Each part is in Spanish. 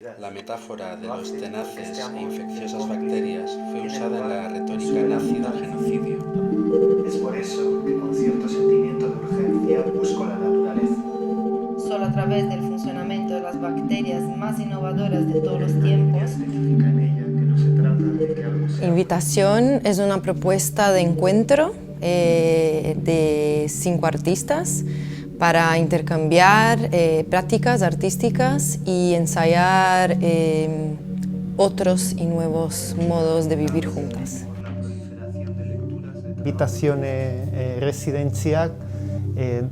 La metáfora de los tenaces e infecciosas bacterias fue usada en la retórica nazi del genocidio. Es por eso que con cierto sentimiento de urgencia busco la naturaleza. Solo a través del funcionamiento de las bacterias más innovadoras de todos los tiempos. Invitación es una propuesta de encuentro de 5 artistas para intercambiar prácticas artísticas y ensayar otros y nuevos modos de vivir juntas. Invitación residentziak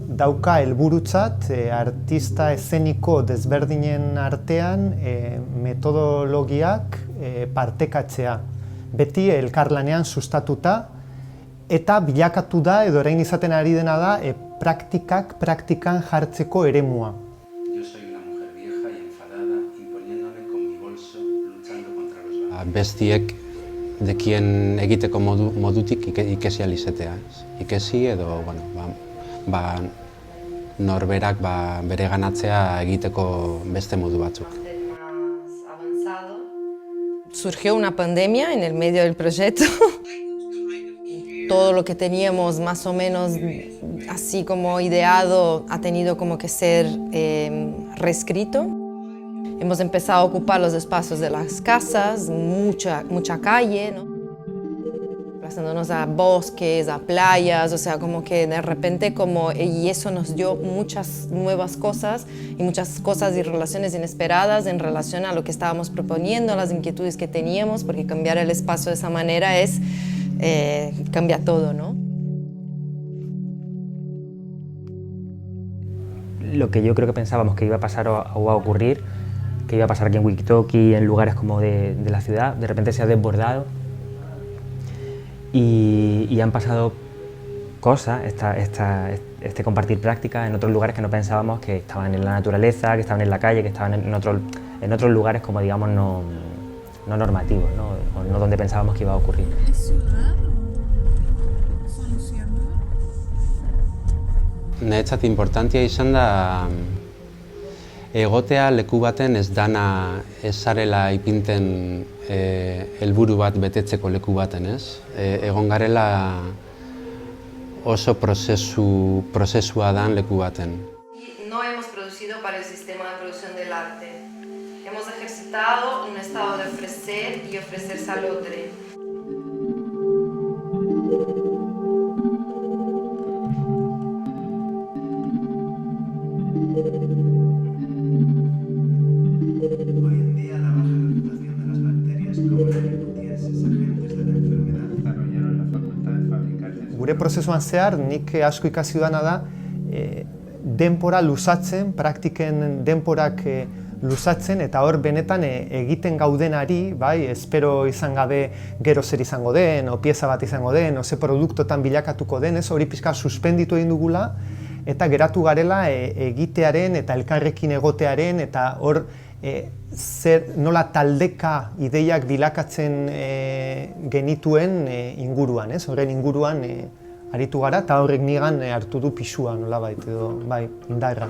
dauka helburutzat artista eszeniko desberdinen artean metodologiak partekatzea. Beti elkarlanean sustatuta eta bilakatu da edo orain izaten ari dena da praktikan jartzeko eremua. Yo soy una mujer vieja y enfadada, imponiéndome con mi bolso, luchando contra los... Bestiek dekien egiteko modutik ikesi alizetea. Ikesi edo, norberak bere ganatzea egiteko beste modu batzuk. Surgió una pandemia en el medio del proyecto. Todo lo que teníamos más o menos así como ideado ha tenido como que ser reescrito. Hemos empezado a ocupar los espacios de las casas, mucha calle, ¿no? Pasándonos a bosques, a playas, o sea, como que de repente y eso nos dio muchas nuevas cosas y muchas cosas y relaciones inesperadas en relación a lo que estábamos proponiendo, las inquietudes que teníamos, porque cambiar el espacio de esa manera cambia todo, ¿no? Lo que yo creo que pensábamos que iba a pasar o a ocurrir, que iba a pasar aquí en Wikitoki, en lugares como de la ciudad, de repente se ha desbordado y han pasado cosas, este compartir prácticas en otros lugares que no pensábamos que estaban en la naturaleza, que estaban en la calle, que estaban en otros lugares como digamos no normativos, ¿no? O no donde pensábamos que iba a ocurrir. Niretzat inportantea izan da egotea leku baten ez dana ez zarela ipinten helburu bat betetzeko leku baten, ez? Egon garela oso prozesua dan leku baten. No hemos producido para el sistema de producción del arte. Hemos ejercitado un estado de ofrecer y ofrecerse al otro. Hoy en día la baja reputación de las bacterias como la Escherichia es agentes de la enfermedad desarrollaron la facultad de fabricar... Gure prozesuan zehar, nik asko ikasi dudana da, denpora luzatzen, praktiken denporak luzatzen, eta hor benetan egiten gaudenari, bai, espero izan gabe gero zer izango den, o pieza bat izango den, o ze produktotan bilakatuko den, ez hori pixka suspenditu egin dugula, eta geratu garela egitearen eta elkarrekin egotearen, eta hor nola taldeka ideiak bilakatzen genituen inguruan, ez? Horren inguruan aritu gara, eta horrek nigan hartu du pisua nolabait edo, bai, indarra.